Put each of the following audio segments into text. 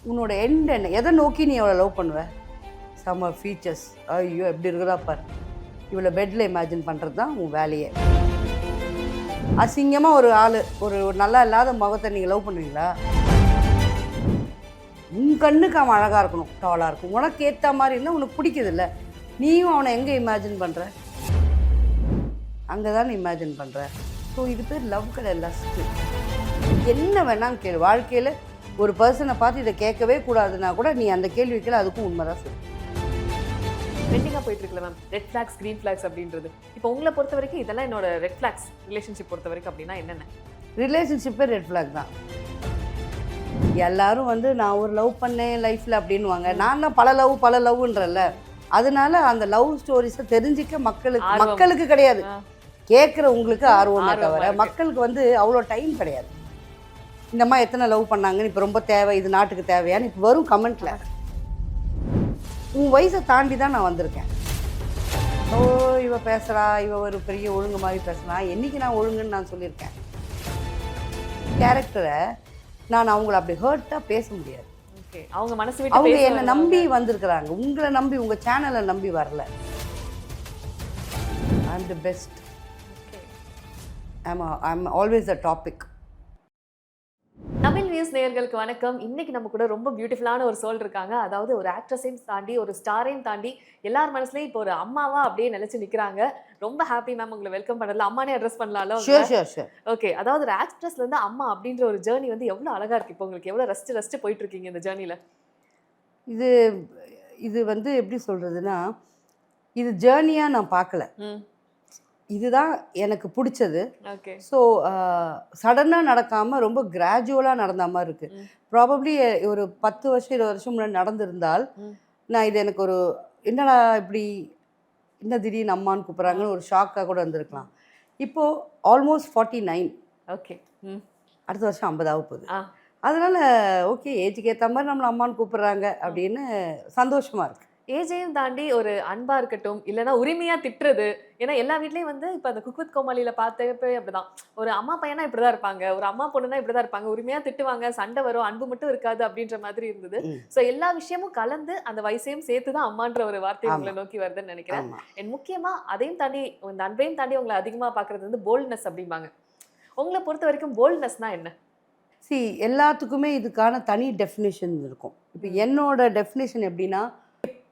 உன்னோட எண்ட் என்ன, எதை நோக்கி நீ அவளை லவ் பண்ணுவ? சம்ம ஃபீச்சர்ஸ், ஐயோ எப்படி இருக்குதா பாரு, இவளை பெட்டில் இமேஜின் பண்ணுறது தான் உன் வேலையே. அசிங்கமாக ஒரு ஆள், ஒரு நல்லா இல்லாத முகத்தை நீங்கள் லவ் பண்ணுவீங்களா? உன் கண்ணுக்கு அவன் அழகாக இருக்கணும், டாலாக இருக்கும், உனக்கு ஏற்ற மாதிரி இருந்தால் உனக்கு பிடிக்குது இல்லை, நீயும் அவனை எங்கே இமேஜின் பண்ணுற? அங்கே தான் இமேஜின் பண்ணுற. ஸோ இது பேர் லவ் கிடையாது, லஸ்ட்டு. என்ன வேணாலும் கேளு. வாழ்க்கையில் ஒரு பர்சனை பார்த்து இதை கேட்கவே கூடாதுன்னா கூட நீ அந்த கேள்வி கேளு, அதுக்கும் உண்மை தான் சொல்லு. ட்ரெண்டிங்காக போயிட்டு இருக்குல்ல ma'am, red flags green flags அப்படின்றது. இப்போ உங்களை பொறுத்த வரைக்கும் இதெல்லாம் என்னோட ரெட் ஃப்ளாக்ஸ் ரிலேஷன்ஷிப் பொறுத்த வரைக்கும் அப்படின்னா என்னென்ன? ரிலேஷன்ஷிப்பே ரெட் ஃப்ளாக் தான். எல்லாரும் வந்து நான் ஒரு லவ் பண்ணேன் லைஃப்பில் அப்படின்வாங்க. நான் தான் பல லவ்ன்றல. அதனால அந்த லவ் ஸ்டோரிஸை தெரிஞ்சிக்க மக்களுக்கு கிடையாது, கேட்குற உங்களுக்கு ஆர்வமே தவிர மக்களுக்கு வந்து அவ்வளோ டைம் கிடையாது. இந்த மாதிரி எத்தனை லவ் பண்ணாங்கன்னு இப்போ ரொம்ப தேவை, இது நாட்டுக்கு தேவையான்னு இப்போ வரும் கமெண்ட்டில். உன் வயசை தாண்டி தான் நான் வந்திருக்கேன். ஓ இவ பேசுகிறா, இவ ஒரு பெரிய ஒழுங்கு மாதிரி பேசுகிறா, என்றைக்கு நான் ஒழுங்குன்னு நான் சொல்லியிருக்கேன். கேரக்டரை நான் அவங்கள அப்படி ஹர்ட்டாக பேச முடியாது. ஓகே, அவங்க மனசு விட்டு அவங்க என்னை நம்பி வந்திருக்கிறாங்க, உங்களை நம்பி, உங்கள் சேனலை நம்பி வரல. I am the best, I am always the topic. Tamil news நேயர்களுக்கு வணக்கம். இன்னைக்கு நம்ம கூட ரொம்ப பியூட்டிஃபுல்லான ஒரு சோல் இருக்காங்க. அதாவது ஒரு ஆக்ட்ரஸையும் தாண்டி, ஒரு ஸ்டாரையும் தாண்டி எல்லார் மனசுலையும் இப்போ ஒரு அம்மாவா அப்படியே நிலைச்சு நிற்கிறாங்க. ரொம்ப ஹாப்பி மேம் உங்களை வெல்கம் பண்ணல. அம்மானே அட்ரஸ் பண்ணலாம்ல? ஷூர். ஓகே, அதாவது ஒரு ஆக்ட்ரஸ்ல இருந்து அம்மா அப்படின்ற ஒரு ஜேர்னி வந்து எவ்வளோ அழகா இருக்கு. இப்போ உங்களுக்கு எவ்வளோ ரசிச்சு போயிட்டு இருக்கீங்க இந்த ஜேர்னில? இது வந்து எப்படி சொல்றதுன்னா, இது ஜேர்னியாக நான் பார்க்கல, இதுதான் எனக்கு பிடிச்சது. ஓகே, ஸோ சடனாக நடக்காமல் ரொம்ப கிராஜுவலாக நடந்த மாதிரி இருக்குது. ப்ராபப்ளி ஒரு 10 வருஷம் 20 வருஷம் முன்னாடி நடந்திருந்தால் நான் இது எனக்கு ஒரு என்னடா இப்படி என்ன திடீர்னு அம்மான்னு கூப்பிட்றாங்கன்னு ஒரு ஷாக்காக கூட வந்திருக்கலாம். இப்போது ஆல்மோஸ்ட் 49. ஓகே, அடுத்த வருஷம் 50 ஆக போகுது. அதனால் ஓகே, ஏஜுக்கு ஏற்ற மாதிரி நம்மளை அம்மான்னு கூப்பிட்றாங்க அப்படின்னு சந்தோஷமாக இருக்குது. ஏஜையும் தாண்டி ஒரு அன்பா இருக்கட்டும், இல்லைன்னா உரிமையா திட்டுறது. ஏன்னா எல்லா வீட்லயும் வந்து இப்போ அந்த குக் வித் கோமாளியில பார்த்தப்ப அப்படிதான், ஒரு அம்மா பையனா இப்படிதான் இருப்பாங்க, ஒரு அம்மா பொண்ணுனா இப்படிதான் இருப்பாங்க, உரிமையா திட்டுவாங்க, சண்டை வரும், அன்பு மட்டும் இருக்காது அப்படின்ற மாதிரி இருந்தது. ஸோ எல்லா விஷயமும் கலந்து அந்த வயசையும் சேர்த்து தான் அம்மான்ற ஒரு வார்த்தை உங்களை நோக்கி வருதுன்னு நினைக்கிறேன். அண்ட் முக்கியமா அதையும் தாண்டி இந்த அன்பையும் தாண்டி உங்களை அதிகமா பாக்குறது வந்து போல்ட்னஸ் அப்படிம்பாங்க. உங்களை பொறுத்த வரைக்கும் போல்ட்னஸ்னா என்ன? எல்லாத்துக்குமே இதுக்கான தனி டெஃபினேஷன் இருக்கும். இப்போ என்னோட டெஃபினேஷன் எப்படின்னா,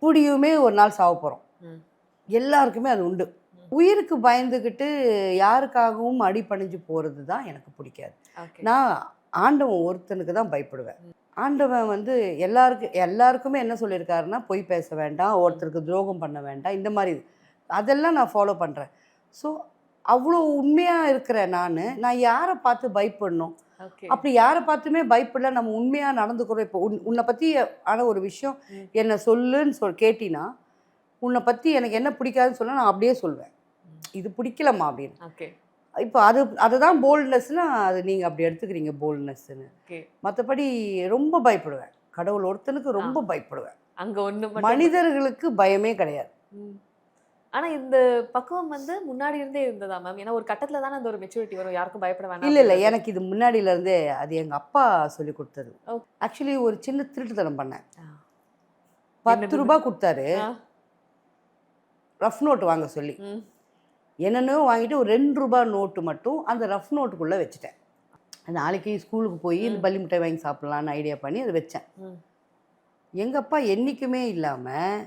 எப்படியுமே ஒரு நாள் சாவ போகிறோம், எல்லாருக்குமே அது உண்டு. உயிருக்கு பயந்துக்கிட்டு யாருக்காகவும் அடிபணிஞ்சு போகிறது தான் எனக்கு பிடிக்காது. நான் ஆண்டவன் ஒருத்தனுக்கு தான் பயப்படுவேன். ஆண்டவன் வந்து எல்லாருக்குமே என்ன சொல்லியிருக்காருன்னா, பொய் பேச வேண்டாம், ஒருத்தருக்கு துரோகம் பண்ண வேண்டாம், இந்த மாதிரி அதெல்லாம் நான் ஃபாலோ பண்ணுறேன். ஸோ அவ்வளோ உண்மையாக இருக்கிற நான் யாரை பார்த்து பயப்படணும்? அப்படி யாரை பார்த்துமே பயப்படல, நம்ம உண்மையாக நடந்துக்கிறோம். இப்போ உன்னை பற்றி ஆன ஒரு விஷயம் என்னை சொல்லுன்னு கேட்டினா, உன்னை பற்றி எனக்கு என்ன பிடிக்காதுன்னு சொன்னால் நான் அப்படியே சொல்வேன், இது பிடிக்கலம்மா அப்படின்னு. ஓகே, இப்போ அதுதான் போல்ட்னஸ்னால் அது நீங்கள் அப்படி எடுத்துக்கிறீங்க போல்ட்னஸ்ன்னு. மற்றபடி ரொம்ப பயப்படுவேன், கடவுள் ஒருத்தனுக்கு ரொம்ப பயப்படுவேன். அங்கே ஒன்று மனிதர்களுக்கு பயமே கிடையாது. ஆனால் இந்த பக்குவம் வந்து முன்னாடி இருந்தே இருந்ததா மேம்? ஏன்னா ஒரு கட்டத்தில் தானே அந்த ஒரு மெச்சூரிட்டி வரும், யாருக்கும் பயப்பட வேண்டாம். இல்லை, எனக்கு இது முன்னாடியிலேருந்தே அது எங்கள் அப்பா சொல்லி கொடுத்தது. ஆக்சுவலி ஒரு சின்ன திருட்டுத்தனம் பண்ணேன். 10 ரூபா கொடுத்தாரு ரஃப் நோட்டு வாங்க சொல்லி. என்னென்னோ வாங்கிட்டு ஒரு 2 ரூபா நோட்டு மட்டும் அந்த ரஃப் நோட்டுக்குள்ளே வச்சுட்டேன். நாளைக்கு ஸ்கூலுக்கு போய் இந்த பள்ளி மிட்டாய் வாங்கி சாப்பிட்லான்னு ஐடியா பண்ணி அதை வச்சேன். எங்கள் அப்பா என்றைக்குமே இல்லாமல்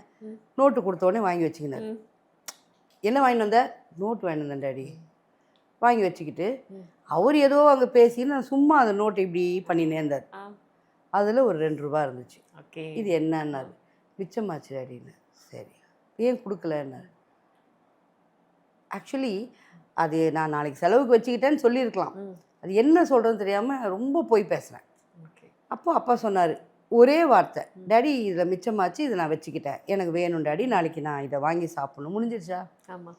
நோட்டு கொடுத்தோடனே வாங்கி வச்சுக்கினார். என்ன வாங்கிட்டு வந்த? நோட்டு வாங்கிட்டு வந்தேன் டாடி. வாங்கி வச்சுக்கிட்டு அவர் ஏதோ அங்கே பேசின்னு நான் சும்மா அந்த நோட்டை இப்படி பண்ணினே இருந்தார். அதில் ஒரு 2 ரூபா இருந்துச்சு. இது என்னன்னாரு, மிச்சமாச்சு டாடின்னு. சரி, ஏன் கொடுக்கலன்னாரு. ஆக்சுவலி அது நான் நாளைக்கு செலவுக்கு வச்சுக்கிட்டேன்னு சொல்லியிருக்கலாம். அது என்ன சொல்கிறதுன்னு தெரியாமல் ரொம்ப போய் பேசுகிறேன். அப்பா சொன்னார் ஒரே வார்த்தை, டாடி இதில் மிச்சமாச்சு, இதை நான் வச்சுக்கிட்டேன், எனக்கு வேணும் டாடி, நாளைக்கு நான் இதை வாங்கி சாப்பிடணும். முடிஞ்சிருச்சா? ஆமாம்.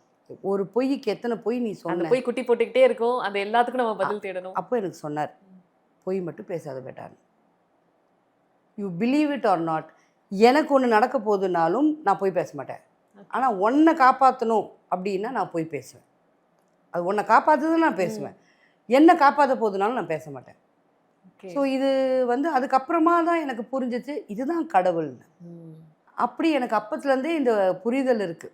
ஒரு பொய்க்கு எத்தனை பொய் நீ சொன்ன? பொய் குட்டி போட்டுக்கிட்டே இருக்கும், அந்த எல்லாத்துக்கும் நம்ம பதில் தேடணும். அப்போ எனக்கு சொன்னார், பொய் மட்டும் பேசாத பேட்டான். You believe it or not, எனக்கு ஒன்று நடக்க போகுதுனாலும் நான் போய் பேச மாட்டேன். ஆனால் உன்னை காப்பாற்றணும் அப்படின்னா நான் போய் பேசுவேன். அது உன்னை காப்பாற்றுதுன்னு நான் பேசுவேன், என்னை காப்பாற்ற போகுதுனாலும் நான் பேச மாட்டேன். ஓகே. ஸோ இது வந்து அதுக்கப்புறமா தான் எனக்கு புரிஞ்சிச்சு இதுதான் கடவுள்னு. அப்படி எனக்கு அப்பத்துலேருந்தே இந்த புரிதல் இருக்குது.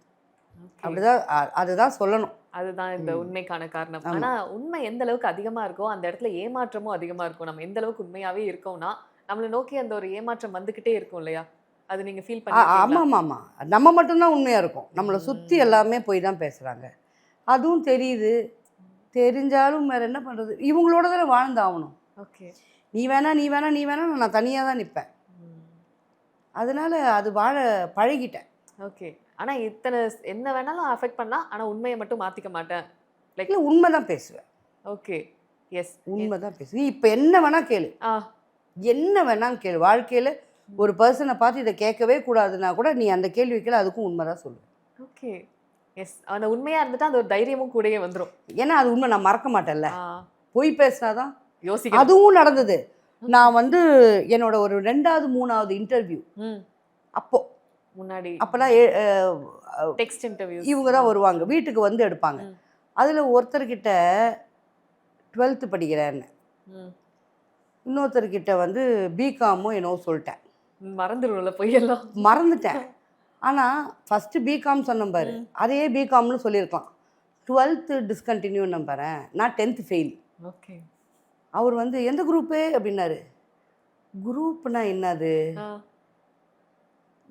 ஓகே. அப்படிதான் அதுதான் சொல்லணும். அதுதான் இந்த உண்மைக்கான காரணம். ஆமா. ஆனா உண்மை எந்த அளவுக்கு அதிகமா இருக்கோ, அந்த இடத்துல ஏமாற்றமும் அதிகமா இருக்கும். நம்ம எந்த அளவுக்கு உண்மையாவே இருக்கோம்னா, நம்மள நோக்கி அந்த ஒரு ஏமாற்றம் வந்துகிட்டே இருக்கும் இல்லையா? அது நீங்க ஃபீல் பண்ணியிருக்கீங்களா? ஆமாம். நம்ம மட்டும்தான் உண்மையாக இருக்கோம். நம்மளை சுற்றி எல்லாமே போய் தான் பேசுகிறாங்க. அதுவும் தெரியுது. தெரிஞ்சாலும் வேறு என்ன பண்ணுறது? இவங்களோட தானே வாழ்ந்தாகணும். ஓகே. நீ வேணா நீ வேணா நீ வேணா நான் தனியாக தான் நிற்பேன். அதனால அது வாழ பழகிட்டேன். ஓகே. ஆனா இத்தன என்ன வேணாலும் அஃபெக்ட் பண்ணலாம். ஆனா உண்மைய மட்டும் மாத்திக்க மாட்டேன். லைக் இல்லை உண்மை தான் பேசுவேன். ஓகே. எஸ். உண்மை தான் பேசுவேன். நீ இப்போ என்ன வேணா கேளு. ஆ. என்ன வேணாலும் கேளு. வாழ்க்கையில் ஒரு பர்சனை பார்த்து இதை கேட்கவே கூடாதுன்னா கூட நீ அந்த கேள்வி கேளு, அதுக்கும் உண்மை தான் சொல்லுவேன். ஓகே. எஸ். அந்த உண்மையா இருந்துட்டா அந்த ஒரு தைரியமும் கூடயே வந்துரும். ஏன்னா அது உண்மை, நான் மறக்க மாட்டேன்ல. ஆ. பொய் பேசினாதான். யோசிக்கணும். அதுவும் நடந்தது. நான் வந்து என்னோட ஒரு 2வது 3வது இன்டர்வியூ அப்போ முன்னாடி அப்போலாம் டெக்ஸ்ட் இன்டர்வியூ இவங்க தான் வருவாங்க, வீட்டுக்கு வந்து எடுப்பாங்க. அதில் ஒருத்தர்கிட்ட 12th படிக்கிறேன்னு, இன்னொருத்தர்கிட்ட வந்து பிகாமோ என்னவோ சொல்லிட்டேன். மறந்துடும்ல பொய்யெல்லாம். மறந்துட்டேன். ஆனால் ஃபஸ்ட்டு பிகாம் சொன்ன பாரு, அதே பிகாம்னு சொல்லியிருக்கலாம். 12th டிஸ்கண்டினியூ நம்புறேன், நான் 10th ஃபெயில். ஓகே. அவர் வந்து எந்த குரூப்பு அப்படின்னாரு. குரூப்னா என்னது?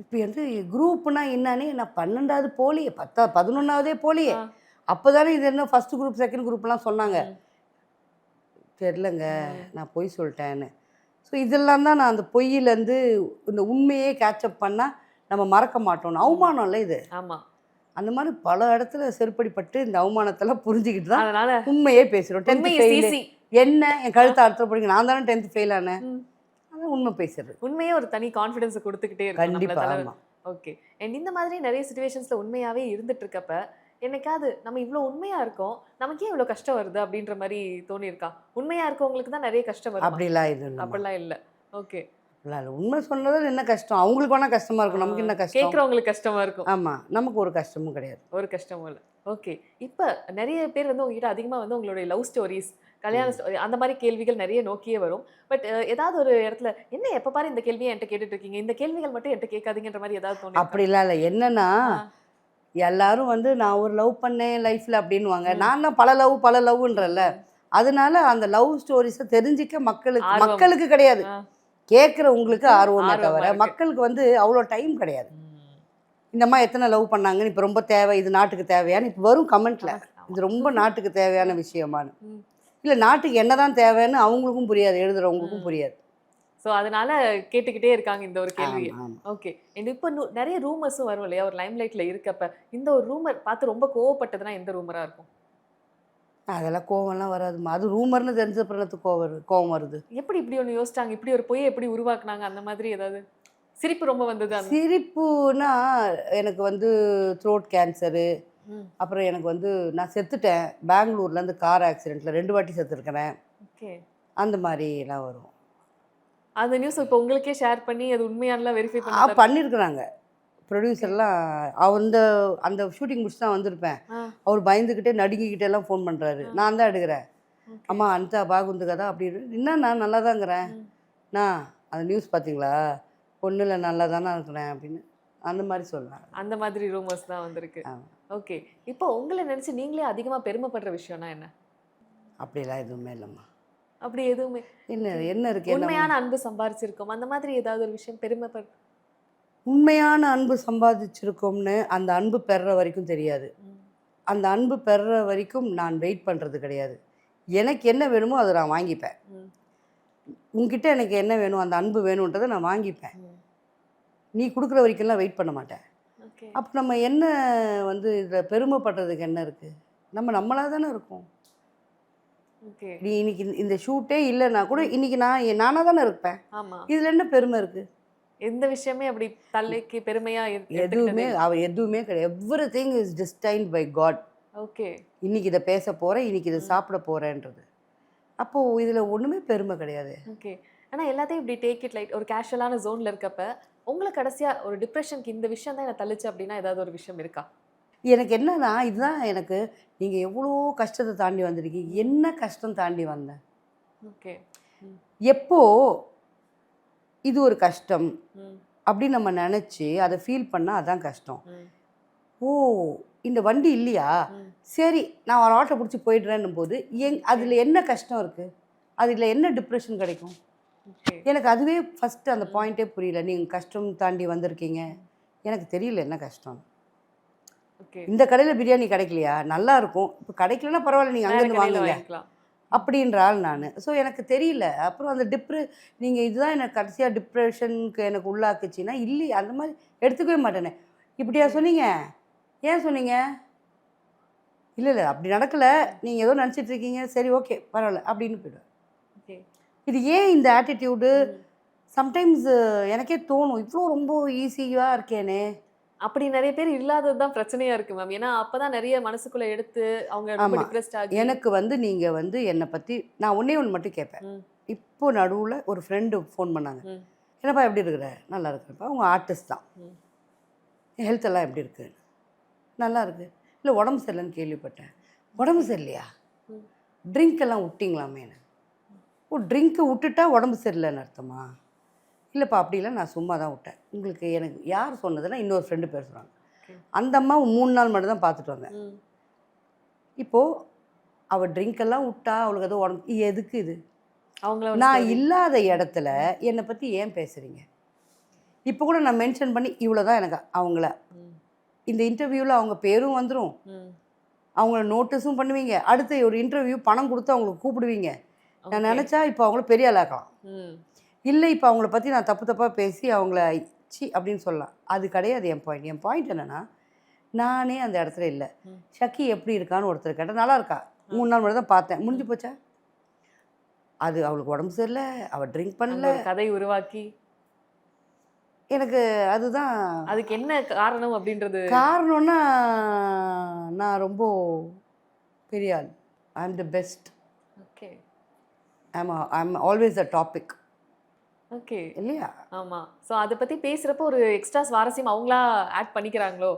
இப்போ வந்து குரூப்னா என்னன்னு நான் 12வது போலியே, 11வதே போலியே. அப்போ தானே இது என்ன ஃபஸ்ட் குரூப் செகண்ட் குரூப்லாம் சொன்னாங்க. தெரிலங்க, நான் பொய் சொல்லிட்டேன்னு. ஸோ இதெல்லாம் தான் நான் அந்த பொய்யிலேருந்து இந்த உண்மையே கேட்சப் பண்ணால் நம்ம மறக்க மாட்டோம். அவமானம்ல இது. ஆமாம். அந்த மாதிரி பல இடத்துல செருப்படிப்பட்டு இந்த அவமானத்தெல்லாம் புரிஞ்சுக்கிட்டு தான் அதனால உண்மையே பேசுகிறோம். 10th fail easy. என்ன என் கழுத்தை அறுத்த படிக்க, நான் தானே 10th ஃபெயில் ஆனேன். அதான் உண்மை பேசுறது. உண்மையே ஒரு தனி கான்ஃபிடன்ஸை கொடுத்துக்கிட்டே இருக்கும் நம்மள கண்டிப்பாக. தவிர. ஆமாம். ஓகே. அண்ட் இந்த மாதிரி நிறைய சிச்சுவேஷன்ஸ்ல உண்மையாவே இருந்துட்டு இருக்கப்ப என்னைக்காவது நம்ம இவ்வளோ உண்மையா இருக்கோம், நமக்கே இவ்வளோ கஷ்டம் வருது அப்படின்ற மாதிரி தோணி இருக்கா? உண்மையா இருக்கவங்களுக்கு தான் நிறைய கஷ்டம் வரும். அப்படிலாம் இது இல்லை. அப்படிலாம் இல்லை. ஓகே. உண்மை சொன்னதில் என்ன கஷ்டம்? அவங்களுக்கு வேணால் கஷ்டமாக இருக்கும், நமக்கு என்ன கஷ்டம்? கேட்குறவங்களுக்கு கஷ்டமா இருக்கும். ஆமாம், நமக்கு ஒரு கஷ்டமும் கிடையாது. ஒரு கஷ்டமும் இல்லை. ஓகே. இப்போ நிறைய பேர் வந்து உங்ககிட்ட அதிகமாக வந்து உங்களுடைய லவ் ஸ்டோரிஸ், கல்யாண ஸ்டோரி அந்த மாதிரி கேள்விகள் நிறைய நோக்கியே வரும். பட் ஏதாவது ஒரு இடத்துல என்ன எப்போ பாரு இந்த கேள்வியை என்கிட்ட கேட்டுட்டு இருக்கீங்க, இந்த கேள்விகள் மட்டும் என்கிட்ட கேட்காதீங்கன்ற மாதிரி ஏதாவது தோணி? அப்படிலாம் இல்லை. என்னன்னா எல்லாரும் வந்து நான் ஒரு லவ் பண்ணேன் லைஃப்பில் அப்படின்வாங்க. நான் தான் பல லவ்ன்றல. அதனால அந்த லவ் ஸ்டோரிஸை தெரிஞ்சிக்க மக்களுக்கு கிடையாது, கேட்குற உங்களுக்கு ஆர்வமே தவிர மக்களுக்கு வந்து அவ்வளோ டைம் கிடையாது. இந்த மாதிரி எத்தனை லவ் பண்ணாங்கன்னு இப்போ ரொம்ப தேவை, இது நாட்டுக்கு தேவையான்னு இப்போ வரும் கமெண்ட்டில். இது ரொம்ப நாட்டுக்கு தேவையான விஷயமானு. இல்லை நாட்டுக்கு என்ன தான் தேவைன்னு அவங்களுக்கும் புரியாது, எழுதுறவங்களுக்கும் புரியாது. ஸோ அதனால கேட்டுக்கிட்டே இருக்காங்க இந்த ஒரு கேள்வி. ஓகே. அண்ட் இப்போ நிறைய ரூமர்ஸும் வரும் இல்லையா ஒரு லைம் லைட்டில் இருக்கப்ப, இந்த ஒரு ரூமர் பார்த்து ரொம்ப கோவப்பட்டதுன்னா எந்த ரூமராக இருக்கும்? அதெல்லாம் கோவம்லாம் வராதுமா. அது ரூமர்னு தெரிஞ்ச பிறகு கோவம் வருது. எப்படி இப்படி ஒன்று யோசிச்சாங்க, இப்படி ஒரு பொய்யை எப்படி உருவாக்குனாங்க, அந்த மாதிரி ஏதாவது சிரிப்பு ரொம்ப வந்தது? சிரிப்புனா எனக்கு வந்து த்ரோட் கேன்சரு, அப்புறம் எனக்கு வந்து நான் செத்துட்டேன் பெங்களூர்லேருந்து கார் ஆக்சிடெண்ட்டில் 2 வாட்டி செத்துருக்கிறேன். ஓகே. அந்த மாதிரிலாம் வரும். அந்த நியூஸ் இப்போ உங்களுக்கே ஷேர் பண்ணி அது உண்மையானலாம் வெரிஃபை பண்ணியிருக்கிறாங்க ப்ரொடியூசர்லாம். அந்த ஷூட்டிங் முடிச்சு தான் வந்திருப்பேன். அவர் பயந்துக்கிட்டே நடுங்கிக்கிட்டே எல்லாம் ஃபோன் பண்ணுறாரு. நான் தான் எடுக்கிறேன். அம்மா அனிதா பாகுந்து கதா அப்படின்னு. என்னண்ணா நல்லா தாங்கிறேன் நான், அந்த நியூஸ் பார்த்தீங்களா, ஒன்றும் இல்லை நல்லா தானே இருக்கிறேன் அப்படின்னு அந்த மாதிரி சொல்லுவேன். அந்த மாதிரி ரூமர்ஸ் தான் வந்திருக்கு. ஓகே. இப்போ உங்களை நினச்சி நீங்களே அதிகமாக பெருமைப்படுற விஷயம்னா என்ன? அப்படிலாம் எதுவுமே இல்லைம்மா. அப்படி எதுவுமே என்ன இருக்கு? உண்மையான அன்பு சம்பாதிச்சிருக்கோம் அந்த மாதிரி ஏதாவது ஒரு விஷயம் பெருமைப்பட? உண்மையான அன்பு சம்பாதிச்சிருக்கோம்னு அந்த அன்பு பெறுற வரைக்கும் தெரியாது. அந்த அன்பு பெறுற வரைக்கும் நான் வெயிட் பண்ணுறது கிடையாது. எனக்கு என்ன வேணுமோ அதை நான் வாங்கிப்பேன். உங்ககிட்ட எனக்கு என்ன வேணும், அந்த அன்பு வேணுன்றதை நான் வாங்கிப்பேன். நீ கொடுக்குற வரைக்கும்லாம் வெயிட் பண்ண மாட்டேன். அப்போ நம்ம என்ன வந்து இதில் பெருமைப்படுறதுக்கு என்ன இருக்குது? நம்மளாக தானே இருக்கோம். நீ இன்னைக்கு இந்த ஷூட்டே இல்லைன்னா கூட இன்னைக்கு நானாக தானே இருப்பேன். இதில் என்ன பெருமை இருக்குது? எந்த விஷயமே அப்படி தலைக்கு பெருமையா எதுவுமே கிடையாது. Everything is destined by God. Okay. இன்னைக்கு இதை பேச போகிறேன், இன்னைக்கு இதை சாப்பிட போகிறேன்றது. அப்போது இதில் ஒன்றுமே பெருமை கிடையாது. ஓகே. ஆனால் எல்லாத்தையும் இப்படி டேக் இட் லைட் ஒரு கேஷுவலான ஜோனில் இருக்கப்ப உங்களுக்கு கடைசியாக ஒரு டிப்ரெஷனுக்கு இந்த விஷயம் தான் என்னை தள்ளிச்சு அப்படின்னா ஏதாவது ஒரு விஷயம் இருக்கா? எனக்கு என்னன்னா இதுதான் எனக்கு, நீங்கள் எவ்வளோ கஷ்டத்தை தாண்டி வந்திருக்கீங்க. என்ன கஷ்டம் தாண்டி வந்தேன்? ஓகே. எப்போ இது ஒரு கஷ்டம் ம், அப்படின்னு நம்ம நினச்சி அதை ஃபீல் பண்ணால் அதான் கஷ்டம். ம், ஓ இந்த வண்டி இல்லையா, ம். சரி நான் ஒரு ஆட்டோ பிடிச்சி போயிடுறேன்னும் போது அதில் என்ன கஷ்டம் இருக்குது, அதில் என்ன டிப்ரெஷன் கிடைக்கும்? ஓகே. எனக்கு அதுவே ஃபஸ்ட்டு அந்த பாயிண்ட்டே புரியல. நீங்கள் கஷ்டம் தாண்டி வந்திருக்கீங்க, எனக்கு தெரியல என்ன கஷ்டம். ஓகே. இந்த கடையில் பிரியாணி கிடைக்கலையா, நல்லா இருக்கும், இப்போ கிடைக்கலன்னா பரவாயில்ல, நீங்கள் வேற அங்கேருந்து கடையில வாங்குங்க வாங்கிக்கலாம். அப்படின்ற ஆள் நான். ஸோ எனக்கு தெரியல. அப்புறம் அந்த நீங்கள் இதுதான் எனக்கு கடைசியாக டிப்ரெஷனுக்கு எனக்கு உள்ளாக்குச்சின்னா இல்லையே, அந்த மாதிரி எடுத்துக்கவே மாட்டேனே. இப்படியா சொன்னீங்க, ஏன் சொன்னீங்க, இல்லை இல்லை அப்படி நடக்கலை, நீங்கள் ஏதோ நினச்சிட்டு இருக்கீங்க, சரி ஓகே பரவாயில்ல அப்படின்னு போயிடுவேன். ஓகே. இது ஏன் இந்த ஆட்டிடியூடு? ம். சம்டைம்ஸ் எனக்கே தோணும், இவ்வளோ ரொம்ப ஈஸியாக இருக்கேனே. அப்படி நெறைய பேர் இல்லாதது தான் பிரச்சனையா இருக்கு மேம். ஏன்னா, அப்பதான் நெறைய மனசுக்குள்ள எடுத்து அவங்க ரொம்ப ஆமாம், டிப்ரெஸ்ட் ஆகி. எனக்கு நீங்கள் என்னை பற்றி நான் ஒன்றே ஒன்று மட்டும் கேட்பேன். ம், இப்போ நடுவில் ஒரு ஃப்ரெண்டு ஃபோன் பண்ணாங்க. ம், என்னப்பா எப்படி இருக்கிற, நல்லா இருக்கிறப்பா, அவங்க ஆர்டிஸ்ட் தான். ம். ஹெல்த் எல்லாம் எப்படி இருக்கு, நல்லா இருக்கு. இல்லை உடம்பு சரியில்லைன்னு கேள்விப்பட்டேன். உடம்பு சரியில்லையா, ம். ட்ரிங்க் எல்லாம் விட்டிங்களாமேன்னு. ஓ ட்ரிங்க்கு விட்டுட்டா உடம்பு சரியில்லைன்னு அர்த்தமா? இல்லைப்பா அப்படிலாம் நான் சும்மா தான் விட்டேன். உங்களுக்கு எனக்கு யார் சொன்னதுன்னா இன்னொரு ஃப்ரெண்டு பேர் சொன்னாங்க. ஓகே. அந்த அம்மாவை 3 நாள் மட்டும் தான் பார்த்துட்டு வந்தேன். ம். இப்போது அவள் ட்ரிங்க் எல்லாம் விட்டா அவளுக்கு ஏதோ உடம்பு எதுக்கு இது? அவங்கள ஒரு நான் story. இல்லாத இடத்துல என்னை பற்றி ஏன் பேசுகிறீங்க? இப்போ கூட நான் மென்ஷன் பண்ணி இவ்வளோ தான் எனக்கு அவங்கள ம், இந்த இன்டர்வியூவில் அவங்க பேரும் வந்துடும், ம். அவங்கள நோட்டீஸும் பண்ணுவீங்க, அடுத்த ஒரு இன்டர்வியூ பணம் கொடுத்து அவங்களுக்கு கூப்பிடுவீங்க. நான் ஓகே. நினச்சா இப்போ அவங்கள பெரிய ஆளாக்கலாம். ம். இல்லை இப்போ அவங்கள பற்றி நான் தப்பு தப்பாக பேசி அவங்கள சி அப்படின்னு சொல்லலாம். அது கிடையாது என் பாயிண்ட். என் பாயிண்ட் என்னென்னா, நானே அந்த இடத்துல இல்லை. ம். ஷக்கி எப்படி இருக்கான்னு ஒருத்தர் கேட்டால் நல்லா இருக்கா, 3 நாள் மட்டும் தான் பார்த்தேன், முடிஞ்சு போச்சா? அது அவளுக்கு உடம்பு சரியில்லை, அவள் ட்ரிங்க் அங்க பண்ணல. ஒரு கதை உருவாக்கி எனக்கு அதுதான் அதுக்கு என்ன காரணம் அப்படின்றது. காரணம்னா, நான் ரொம்ப பெரிய ஆள், ஐ ஆம் தி பெஸ்ட், ஓகே. ஐ ஆம் ஆல்வேஸ் த டாபிக் ஓகே. இல்லையா? ஆமா. சோ அத பத்தி பேசுறப்போ ஒரு எக்ஸ்ட்ரா சுவாரஸ்யம் அவங்களா ஆட் பண்ணிக்கிறாங்களோ?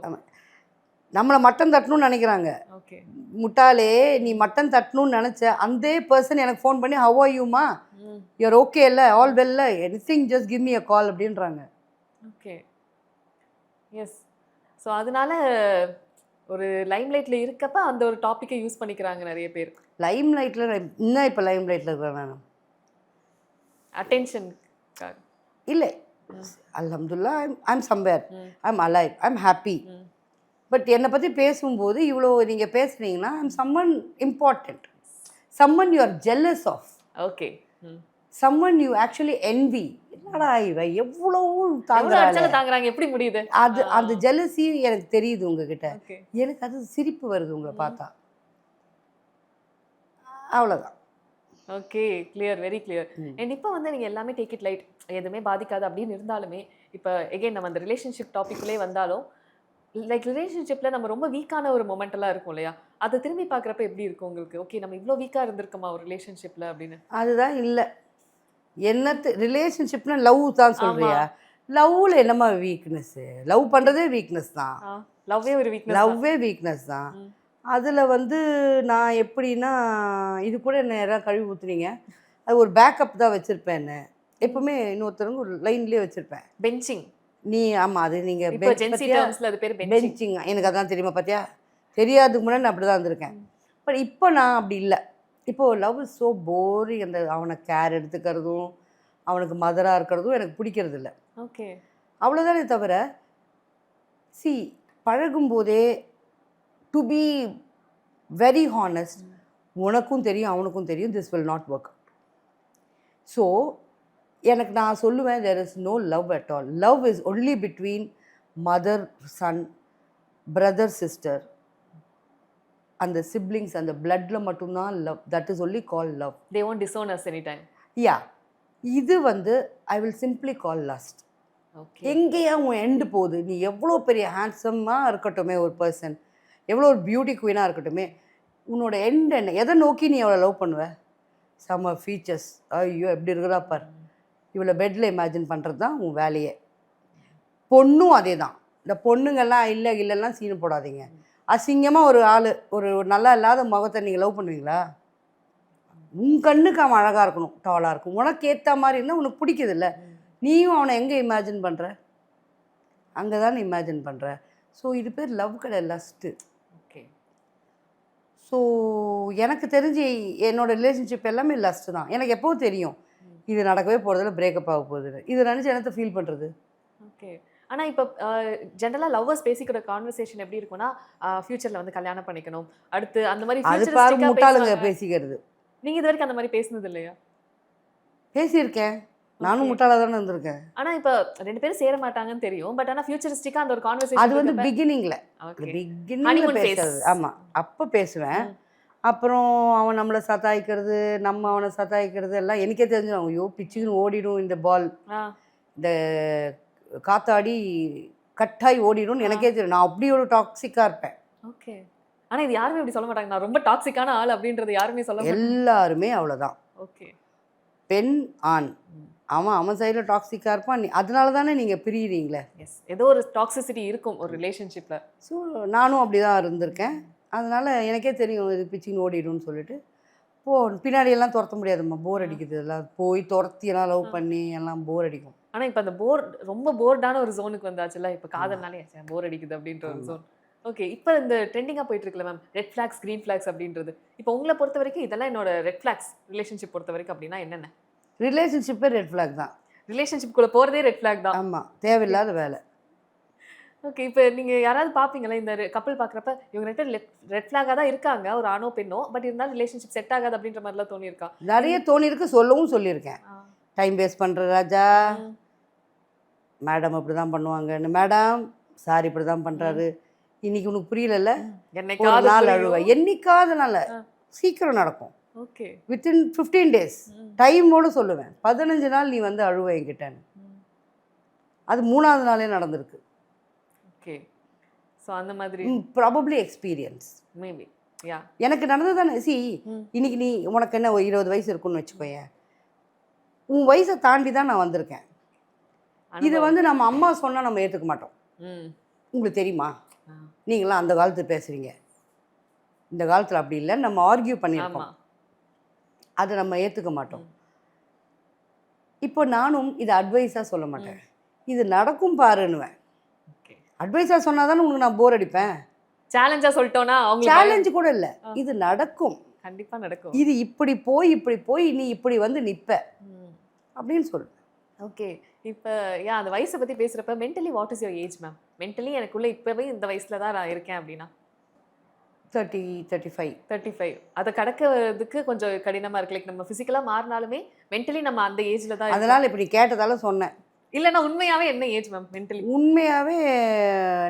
நம்மளை மட்டன் தட்டணும்னு நினைக்கிறாங்க. ஓகே. முட்டாளே, நீ மட்டன் தட்டணும்னு நினச்ச அந்த பர்சன் எனக்கு ஃபோன் பண்ணி ஹவ் ஆர் யூமா, ம். யூஆர் ஓகே இல்லை, ஆல் வெல்ல, anything just give me a call அப்படின்றாங்க. ஓகே. எஸ். சோ அதனால ஒரு லைம் லைட்ல இருக்கப்ப அந்த ஒரு டாபிக்கை யூஸ் பண்ணிக்கிறாங்க நிறைய பேர். லைம் லைட்டில் இன்னும் இப்போ லைம் லைட்டில் இருக்கிறேன் நான். அட்டென்ஷன்க்காக. இல்லை, ம். அல்ஹம்துலில்லா, ஐம் சம்வேர், ம். I'm alive, I'm happy. ம். பட் என்னை பற்றி பேசும்போது இவ்வளோ நீங்கள் பேசுனீங்கன்னா I'm someone important, someone you are jealous of, okay. ம். Someone you actually envy. என்னடா இவ எவ்வளவு எவ்வளவு தாங்குறாளே, அடிச்சாலும் தாங்குறாங்க, எப்படி முடியுது? அது அந்த ஜெலசி எனக்கு தெரியுது உங்ககிட்ட. ஓகே. எனக்கு அது சிரிப்பு வருது உங்களை பார்த்தா, அவ்வளோதான். ஓகே. Clear, very clear. ம். அண்ட் இப்போ வந்து நீங்க எல்லாமே டேக் இட் லைட், எதுவுமே பாதிக்காது அப்படின்னு இருந்தாலுமே, இப்போ எகைன் நம்ம அந்த ரிலேஷன்ஷிப் டாபிக்லேயே வந்தாலும், லைக் ரிலேஷன்ஷிப்ல நம்ம ரொம்ப வீக்கான ஒரு மொமெண்ட் எல்லாம் இருக்கும் இல்லையா? அதை திரும்பி பார்க்குறப்ப எப்படி இருக்கும் உங்களுக்கு? ஓகே, நம்ம இவ்வளோ வீக்கா இருந்திருக்கோமா ஒரு ரிலேஷன்ஷிப்ல அப்படின்னு. அதுதான் இல்லை, என்னத்து ரிலேஷன்ஷிப்னா லவ் தான் சொல்றியா? லவ்வில் என்னம்மா வீக்னஸ்ஸு? லவ் பண்ணுறதே வீக்னஸ் தான், லவ்வே ஒரு வீக்னஸ். லவ்வே வீக்னஸ் தான். அதில் நான் எப்படின்னா, இது கூட என்ன யாராவது கழுவி ஊற்றுனீங்க, அது ஒரு பேக்கப் தான் வச்சுருப்பேன். என்ன எப்பவுமே இன்னொருத்தவங்க ஒரு லைன்லேயே வச்சுருப்பேன். பெஞ்சிங். நீ ஆமாம், அது நீங்கள் இப்போ ஜென்சி டர்ம்ஸ்ல அது பேர் பெஞ்சிங். பெஞ்சிங், எனக்கு அதான் தெரியுமா பார்த்தியா, தெரியாதுக்கு முன்னாடி நான் அப்படி தான் இருந்திருக்கேன். பட் இப்போ நான் அப்படி இல்லை. இப்போது லவ் இஸ் ஸோ போரிங். அந்த அவனை கேர் எடுத்துக்கிறதும் அவனுக்கு மதராக இருக்கிறதும் எனக்கு பிடிக்கிறது இல்லை. ஓகே. அவ்வளோதானே தவிர, சி பழகும்போதே டு பி வெரி ஹானஸ்ட், உனக்கும் தெரியும் அவனுக்கும் தெரியும் this will not work. So எனக்கு நான் சொல்லுவேன், there is no love at all. Love is only between mother, son, brother, sister. அந்த siblings, அந்த bloodல மட்டும்தான் love. That is only called love. They won't disown us anytime. Yeah. இது I will simply call lust. Okay. எங்கேயா உன் end போகுது? நீ எவ்வளோ பெரிய ஹேண்ட்ஸமாக இருக்கட்டுமே ஒரு பர்சன், எவ்வளோ ஒரு பியூட்டி குவீனாக இருக்கட்டுமே, உன்னோட எண்ட் என்ன? எதை நோக்கி நீ அவளை லவ் பண்ணுவ? சம ஃபீச்சர்ஸ், ஐயோ எப்படி இருக்கிறா பார், இவளை பெட்டில் இமேஜின் பண்ணுறது தான் உன் வேலையே. பொண்ணும் அதே தான். இந்த பொண்ணுங்கள்லாம் இல்லைலாம் சீனு போடாதீங்க. அசிங்கமாக ஒரு ஆள், ஒரு நல்லா இல்லாத முகத்தை நீங்கள் லவ் பண்ணுவீங்களா? உன் கண்ணுக்கு அவன் அழகாக இருக்கணும், டாலாக இருக்கும், உனக்கு ஏற்ற மாதிரி இருந்தால் உனக்கு பிடிக்குதுல்ல. நீயும் அவனை எங்கே இமேஜின் பண்ணுற? அங்கே தானே இமேஜின் பண்ணுற. ஸோ இது பேர் லவ் கிடையாது, லஸ்ட்டு. ஓகே. ஸோ எனக்கு தெரிஞ்சு என்னோட ரிலேஷன்ஷிப் எல்லாமே லஸ்ட்டு தான். எனக்கு எப்போவும் தெரியும் இது நடக்கவே போகிறதில்ல, பிரேக்கப் ஆக போகுது. இதை நினச்சி என்னத்தை ஃபீல் பண்ணுறது? ஓகே. ஆனா இப்போ ஜென்ரலா லவ்வர்ஸ் பேசிக்கிற கான்வர்சேஷன் எப்படி இருக்கும்னா, ஃபியூச்சர்ல வந்து கல்யாணம் பண்ணிக்கணும், அடுத்து அந்த மாதிரி அது பாரு ஃபியூச்சரிஸ்டிக்கா முட்டாளுங்க பேசுவாங்க. பேசிக்கிறது. நீங்க இது வரைக்கும் அந்த மாதிரி பேசுனது இல்லையா? பேசியிருக்கேன், நானும் ஓகே. முட்டாளாக தானே இருந்திருக்கேன். ஆனா இப்போ 2 பேரும் சேர மாட்டாங்கன்னு தெரியும். பட் ஆனா ஃபியூச்சரிஸ்டிக்கா அந்த ஒரு அது கான்வர்சேஷன் வந்து இருக்கப்ப பிகினிங்கில் ஓகே. பிகினிங்கில் ஹனிமூன் பேசுறது. ஃபேஸ். ஆமாம், அப்போ பேசுவேன். அப்புறம் அவன் நம்மளை சத்தாய்க்கிறது, நம்ம அவனை சத்தாய்க்கிறது எல்லாம் எனக்கே தெரிஞ்சிடும். ஐயோ பிச்சுக்குன்னு ஓடிடும் இந்த பால், ஆ. இந்த காத்தாடி கட்டாய் ஓடிடும்னு எனக்கே தெரியும். நான் அப்படி ஒரு டாக்ஸிக்காக இருப்பேன். ஓகே. ஆனா இது யாருமே இப்படி சொல்ல மாட்டாங்க. நான் ரொம்ப டாக்ஸிக்கான ஆள் அப்படின்றது யாருமே சொல்ல மாட்டாங்க. எல்லாருமே அவ்வளோதான். ஓகே. பெண் ஆண் அவன் சைடில் டாக்ஸிக்காக இருப்பான். அதனால தானே நீங்கள் பிரியிறீங்களே. எஸ். ஏதோ ஒரு டாக்ஸிசிட்டி இருக்கும் ஒரு ரிலேஷன்ஷிப்ல. ஸோ நானும் அப்படி தான் இருந்திருக்கேன். அதனால் எனக்கே தெரியும் இது பிச்சின்னு ஓடிடும்னு சொல்லிட்டு. பின்னாடியெல்லாம் துரத்த முடியாதும்மா, போர் அடிக்குது. எல்லாம் போய் துரத்தி எல்லாம் லவ் பண்ணி எல்லாம் போர் அடிக்கும். ஆனா இப்ப அந்த ரொம்ப போர்டான ஒரு ஜோனுக்கு வந்தாச்சுல. இப்ப காதல்னாலே போர் அடிக்குது அப்படின்ற ஒரு ஜோன். ஓகே. இப்ப இந்த ட்ரெண்டிங்கா போயிட்டு இருக்குல்ல ma'am, red flags green flags அப்படின்றது. இப்போ உங்களை பொறுத்த வரைக்கும் இதெல்லாம் என்னோட ரெட் ஃபிளாக்ஸ் ரிலேஷன்ஷிப் பொறுத்த வரைக்கும் அப்படின்னா என்னென்ன? ரிலேஷன்ஷிப்பே ரெட் ஃப்ளாக் தான். ரிலேஷன்ஷிப் குள்ள போறதே ரெட் ஃபிளாக் தான். ஆமாம், தேவையில்லாத வேலை. ஓகே. இப்போ நீங்க யாராவது பாப்பீங்களா இந்த கப்பல் பாக்குறப்ப இவங்க ரெட் ஃபிளாகா தான் இருக்காங்க, ஒரு ஆணோ பெண்ணோ, பட் இருந்தாலும் ரிலேஷன்ஷிப் செட் ஆகாது அப்படின்ற மாதிரிலாம் தோணி இருக்கா? நிறைய தோணியிருக்கு, சொல்லவும் சொல்லியிருக்கேன். டைம் வேஸ்ட் பண்ணுற ராஜா, மேடம் இப்படி தான் பண்ணுவாங்கன்னு. மேடம் சார் இப்படி தான் பண்ணுறாரு, இன்னைக்கு உனக்கு புரியலல்ல, ஒரு என்னைக்காவது நாள் புரியும். அழுவ. என்னைக்காதனால சீக்கிரம் நடக்கும். ஓகே. வித்தின் 15 days டைமோடு சொல்லுவேன். 15 நாள் நீ வந்து அழுவ என்கிட்டன்னு. அது 3ஆவது நாளே நடந்திருக்கு. ஓகே. ஸோ அந்த மாதிரி ப்ராபப்ளி எக்ஸ்பீரியன்ஸ் மேபி யா. எனக்கு நடந்தது தானே. இன்னைக்கு நீ உனக்கு என்ன ஒரு 20 வயசு இருக்குன்னு வச்சுக்கோயேன், உன் வயசை தாண்டி தான் நான் வந்திருக்கேன். இது வந்து நம்ம அம்மா சொன்னால் நம்ம ஏற்றுக்க மாட்டோம். உங்களுக்கு தெரியுமா, நீங்களாம் அந்த காலத்து பேசுகிறீங்க, இந்த காலத்தில் அப்படி இல்லை, நம்ம ஆர்கியூ பண்ணியிருக்கோம், அதை நம்ம ஏற்றுக்க மாட்டோம். இப்போ நானும் இது அட்வைஸாக சொல்ல மாட்டேன், இது நடக்கும் பாருன்னுவேன். அட்வைஸாக சொன்னால் தானே உங்களுக்கு நான் போர் அடிப்பேன். சேலஞ்சா சொல்லிட்டோம்னா அவங்க சேலஞ்சு கூட இல்லை, இது நடக்கும், கண்டிப்பா நடக்கும். இது இப்படி போய் நீ இப்படி வந்து நிற்ப அப்படின்னு சொல்லு. ஓகே. இப்போ அந்த வயசை பத்தி பேசுறப்ப mentally what is your age ma'am? Mentally எனக்குள்ள இப்பவே இந்த வயசுல தான் நான் இருக்கேன் அப்படின்னா 30, 35. 35. அதை கடக்கிறதுக்கு கொஞ்சம் கடினமா இருக்கு. லைக் நம்ம ஃபிசிக்கலா மாறினாலுமே மென்டலி நம்ம அந்த ஏஜ்ல தான். அதனால் இப்படி கேட்டதால சொன்னேன். இல்லைன்னா உண்மையாவே என்ன ஏஜ் மேம் மென்டலி? உண்மையாகவே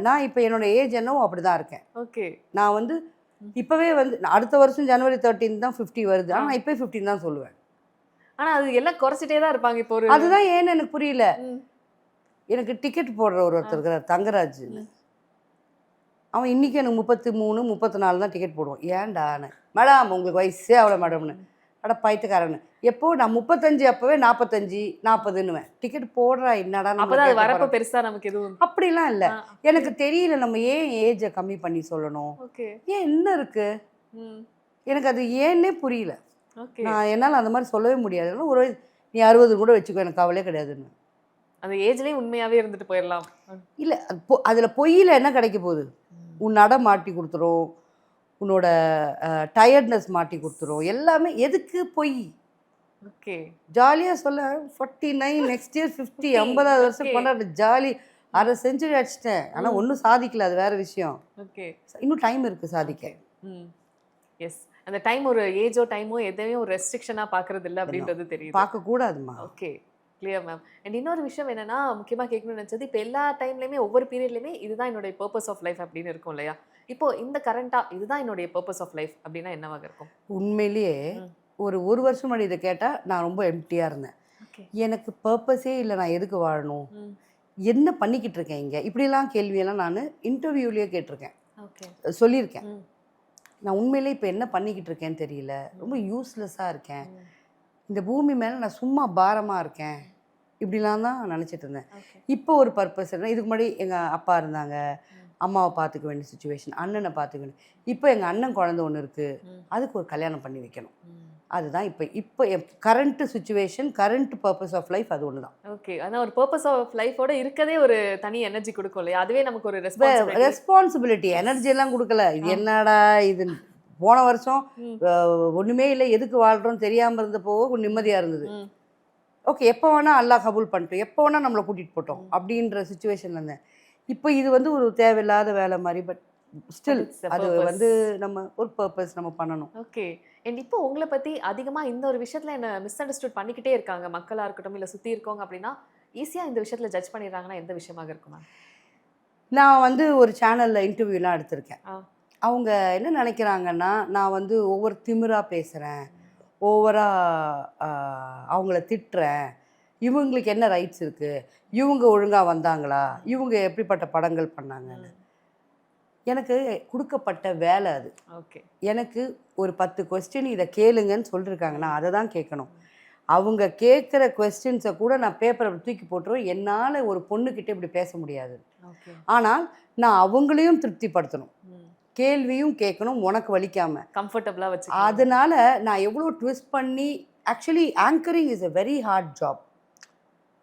நான் இப்போ என்னோட ஏஜ் என்னவோ அப்படி தான் இருக்கேன். ஓகே. நான் வந்து இப்போவே வந்து அடுத்த வருஷம் January 13 தான் 50 வருது. ஆனால் நான் இப்போ 15 தான் சொல்லுவேன். ஆனா அது எல்லாம் குறைச்சிட்டே தான் இருப்பாங்க. இப்போ ஒரு அதுதான் ஏன்னு எனக்கு புரியல. எனக்கு டிக்கெட் போடுற ஒருத்தர் இருக்கிறார், தங்கராஜ். அவன் இன்றைக்கி எனக்கு 33, 34 தான் டிக்கெட் போடுவோம். ஏன்டான்னு, மேடம் உங்களுக்கு வயசே அவ்வளோ மேடம்னு. அட பைத்துக்காரன்னு. எப்போ நான் 35 அப்போவே 45, 40ன்னுவேன். டிக்கெட் போடுறா என்னடா. அப்பதான் அது வரப்ப பெருசா நமக்கு எதுவும் அப்படிலாம் இல்லை. எனக்கு தெரியல நம்ம ஏன் ஏஜை கம்மி பண்ணி சொல்லணும். ஓகே. ஏன் என்ன இருக்கு, எனக்கு அது ஏன்னே புரியல. ஓகே. நான் என்னால் அந்த மாதிரி சொல்லவே முடியாது. ஒரு வயசு நீ 60 கூட வச்சுக்கோ, எனக்கு கவலையே கிடையாதுன்னு. அந்த ஏஜ்லயே உண்மையாவே இருந்துட்டு போயிடலாம். இல்லை, அதில் பொய்யில் என்ன கிடைக்க போகுது? உன் நட மாட்டி கொடுத்துரும், உன்னோட டயர்ட்னஸ் மாட்டி கொடுத்துரும், எல்லாமே எதுக்கு பொய்? ஓகே. ஜாலியாக சொல்ல 49, நெக்ஸ்ட் இயர் 50, 50வது வருஷம் கொண்டாடு ஜாலி. 1/2 செஞ்சுரி அடிச்சிட்டேன், ஆனால் ஒன்றும் சாதிக்கல, அது வேற விஷயம். ஓகே. இன்னும் டைம் இருக்குது சாதிக்க. எஸ். அந்த டைம் ஒரு ஏஜோ டைமோ எதையும் ஒரு ரெஸ்ட்ரிக்ஷனா பார்க்கறது இல்லை அப்படின்றது தெரியுது. பார்க்கக்கூடாதுமா. ஓகே. Clear ma'am. அண்ட் இன்னொரு விஷயம் என்னன்னா, முக்கியமாக கேட்கணும்னு நினச்சது, இப்போ எல்லா டைம்லையுமே ஒவ்வொரு பீரியட்லையுமே இதுதான் என்னுடைய பர்பஸ் ஆஃப் லைஃப் அப்படின்னு இருக்கும் இல்லையா? இப்போ இந்த கரண்டாக இதுதான் என்னுடைய பர்பஸ் ஆஃப் லைஃப் அப்படின்னா என்னவாக இருக்கும்? உண்மையிலேயே ஒரு வருஷம் முன்னாடி இதை கேட்டால் நான் ரொம்ப எம்டியாக இருந்தேன். எனக்கு பர்பஸே இல்லை, நான் எதுக்கு வாழணும், என்ன பண்ணிக்கிட்டு இருக்கேன் இங்கே, இப்படிலாம் கேள்வியெல்லாம் நான் இன்டர்வியூலேயே கேட்டிருக்கேன், சொல்லியிருக்கேன். நான் உண்மையிலே இப்போ என்ன பண்ணிக்கிட்டு இருக்கேன்னு தெரியல, ரொம்ப யூஸ்லெஸ்ஸாக இருக்கேன், இந்த பூமி மேலே நான் சும்மா பாரமாக இருக்கேன், இப்படிலாம் தான் நினச்சிட்டு இருந்தேன். இப்போ ஒரு பர்பஸ் என்ன, இதுக்கு முன்னாடி எங்கள் அப்பா இருந்தாங்க, அம்மாவை பார்த்துக்க வேண்டிய சுச்சுவேஷன், அண்ணனை பார்த்துக்க வேண்டிய. இப்போ எங்கள் அண்ணன் குழந்தை ஒன்று இருக்குது, அதுக்கு ஒரு கல்யாணம் பண்ணி வைக்கணும். அதுதான் இப்போ current situation, current purpose of life அது ஒன்று தான். ஓகே. ஆனா ஒரு பர்ப்பஸ் ஆஃப் லைஃபோட இருக்கதே ஒரு தனி எனர்ஜி குடுக்கும் இல்லையா? அதுவே நமக்கு ஒரு ரெஸ்பான்சிபிலிட்டி. ரெஸ்பான்சிபிலிட்டி எனர்ஜி எல்லாம் கொடுக்கல. இது என்னடா இது, போன வருஷம் ம். ஒன்றுமே இல்லை, எதுக்கு வாழ்கிறோம் தெரியாமல் இருந்தப்போ நிம்மதியாக இருந்தது. ம். ஓகே, எப்போ வேணால் அல்லாஹ் கபூல் பண்ணிட்டோம், எப்போ வேணால் நம்மளை கூட்டிகிட்டு போட்டோம் அப்படின்ற சுச்சுவேஷனில் இருந்தேன். இப்போ இது வந்து ஒரு தேவையில்லாத வேலை மாதிரி, பட் ஸ்டில் It's a அது purpose. வந்து நம்ம ஒரு பர்பஸ் நம்ம பண்ணணும். ஓகே. அண்ட் இப்போ உங்கள பத்தி அதிகமா இந்த ஒரு விஷயத்துல என்ன மிஸ் அண்டர்ஸ்டுட் பண்ணிக்கிட்டே இருக்காங்க. மக்களா இருக்கட்டும், இல்ல சுத்தி இருக்கவங்க அப்படின்னா, ஈஸியா இந்த விஷயத்துல ஜட்ஜ் பண்ணிடுறாங்கன்னா எந்த விஷயமாக இருக்கும் மேம்? நான் வந்து ஒரு சேனலில் இன்டர்வியூலாம் எடுத்திருக்கேன். ஆ. அவங்க என்ன நினைக்கிறாங்கன்னா, நான் வந்து ஒவ்வொரு திமிராக பேசுகிறேன், ஓவராக அவங்கள திட்டுறேன், இவங்களுக்கு என்ன ரைட்ஸ் இருக்குது, இவங்க ஒழுங்காக வந்தாங்களா, இவங்க எப்படிப்பட்ட படங்கள் பண்ணாங்கன்னு. எனக்கு கொடுக்கப்பட்ட வேலை அது. ஓகே. எனக்கு ஒரு 10 கொஸ்டின் இதை கேளுங்கன்னு சொல்லியிருக்காங்க, நான் அதை தான் கேட்கணும். அவங்க கேட்குற கொஸ்டின்ஸை கூட நான் பேப்பரை தூக்கி போட்டுருவேன். என்னால் ஒரு பொண்ணுக்கிட்ட இப்படி பேச முடியாது. ஓகே. ஆனால் நான் அவங்களையும் திருப்திப்படுத்தணும், ம். கேள்வியும் கேட்கணும் உனக்கு வலிக்காம. கம்ஃபர்ட்டபிளா வச்சு. அதனால நான் எவ்வளோ ட்விஸ்ட் பண்ணி, actually anchoring is a very hard job.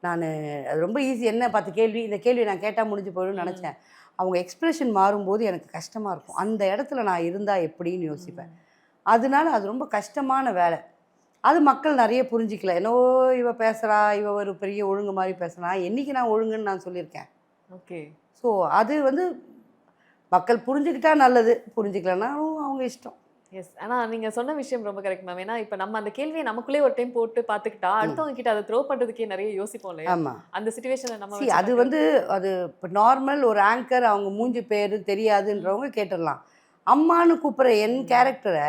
நான் அது ரொம்ப ஈஸி, என்ன 10 கேள்வி, இந்த கேள்வி நான் கேட்டால் முடிஞ்சு போயிடும்னு நினச்சேன். அவங்க எக்ஸ்பிரஷன் மாறும்போது எனக்கு கஷ்டமாக இருக்கும். அந்த இடத்துல நான் இருந்தால் எப்படின்னு யோசிப்பேன். அதனால அது ரொம்ப கஷ்டமான வேலை. அது மக்கள் நிறைய புரிஞ்சிக்கல. என்னவோ இவ பேசுகிறா, இவ ஒரு பெரிய ஒழுங்கு மாதிரி பேசுகிறா. என்றைக்கு நான் ஒழுங்குன்னு நான் சொல்லியிருக்கேன். ஓகே. ஸோ அது வந்து மக்கள் புரிஞ்சுக்கிட்டா நல்லது, புரிஞ்சிக்கலனாலும் அவங்க இஷ்டம். எஸ். ஆனா நீங்க சொன்ன விஷயம் ரொம்ப கரெக்ட் மேம். ஏன்னா இப்ப நம்ம அந்த கேள்வியை நமக்குள்ளே ஒரு டைம் போட்டு பார்த்துக்கிட்டா, அடுத்தவங்க கிட்ட அதை த்ரோ பண்றதுக்கே நிறைய யோசிப்போம் இல்லையா? ஆமாம். அந்த சிச்சுவேஷன்ல நம்ம சி அது வந்து அது இப்போ நார்மல் ஒரு ஆங்கர், அவங்க மூஞ்சி பேர் தெரியாதுன்றவங்க கேட்டுடலாம். அம்மானு கூப்பிட்ற என் கேரக்டரை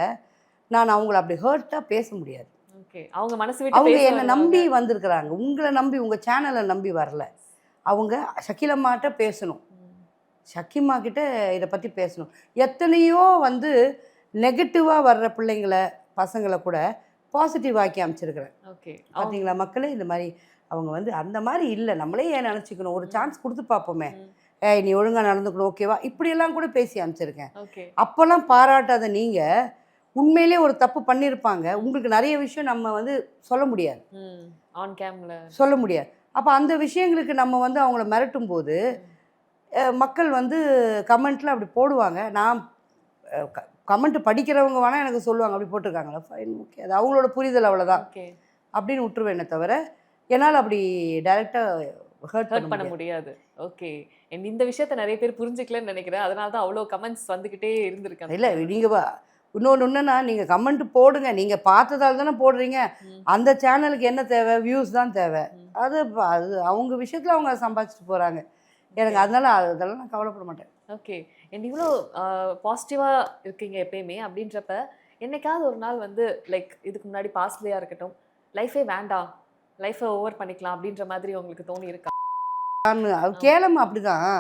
நான் அவங்கள அப்படி ஹர்ட்டாக பேச முடியாது. ஓகே. அவங்க மனசு விட்டு அவங்க பேச என்னை வருவாங்க. நம்பி வந்திருக்கிறாங்க, உங்களை நம்பி, உங்கள் சேனலை நம்பி வரல. அவங்க ஷக்கீலம்மாட்ட பேசணும், ஷக்கீமா கிட்ட இதை பற்றி பேசணும். எத்தனையோ வந்து நெகட்டிவாக வர்ற பிள்ளைங்களை, பசங்களை கூட பாசிட்டிவ் ஆக்கி அமைச்சிருக்கிறேன். ஓகே. பார்த்தீங்களா மக்களே, இந்த மாதிரி அவங்க வந்து அந்த மாதிரி இல்லை. நம்மளே ஏன் நினச்சிக்கணும், ஒரு சான்ஸ் கொடுத்து பார்ப்போமே, ஏய் நீ ஒழுங்காக நடந்துக்கணும் ஓகேவா, இப்படியெல்லாம் கூட பேசி அமைச்சிருக்கேன். ஓகே. அப்போல்லாம் பாராட்டாத நீங்கள் உண்மையிலே ஒரு தப்பு பண்ணியிருப்பாங்க, உங்களுக்கு நிறைய விஷயம் நம்ம வந்து சொல்ல முடியாது, ஆன் கேம்ல சொல்ல முடியாது. அப்போ அந்த விஷயங்களுக்கு நம்ம வந்து அவங்கள மிரட்டும் போது மக்கள் வந்து கமெண்ட்டில் அப்படி போடுவாங்க. நான் கமெண்ட் படிக்கிறவங்க வேணால் எனக்கு சொல்லுவாங்க, அப்படி போட்டிருக்காங்களா, ஃபைன் ஓகே, அது அவங்களோட புரிதல், அவ்வளோதான் ஓகே அப்படின்னு விட்டுருவேனே தவிர என்னால் அப்படி டைரெக்டாக ஹர்ட் பண்ண பண்ண முடியாது. முடியாது. ஓகே. இந்த விஷயத்தை நிறைய பேர் புரிஞ்சுக்கலன்னு நினைக்கிறேன். அதனால தான் அவ்வளோ கமெண்ட்ஸ் வந்துகிட்டே இருந்திருக்காங்க. இல்லை நீங்கள் இன்னொன்று என்னன்னா, நீங்கள் கமெண்ட் போடுங்க, நீங்கள் பார்த்ததால தானே போடுறீங்க. அந்த சேனலுக்கு என்ன தேவை, வியூஸ் தான் தேவை. அது அது அவங்க விஷயத்தில் அவங்க சம்பாதிச்சுட்டு போகிறாங்க. எனக்கு அதனால அதெல்லாம் நான் கவலைப்பட மாட்டேன். ஓகே. இவ்வளோ பாசிட்டிவாக இருக்கீங்க எப்பயுமே அப்படின்றப்ப, என்னைக்காவது ஒரு நாள் வந்து லைக் இதுக்கு முன்னாடி பாஸ்ட்லேயா இருக்கட்டும், லைஃபே வேண்டாம், லைஃபை ஓவர் பண்ணிக்கலாம் அப்படின்ற மாதிரி உங்களுக்கு தோணி இருக்கா? அது கேளம்மா அப்படிதான்.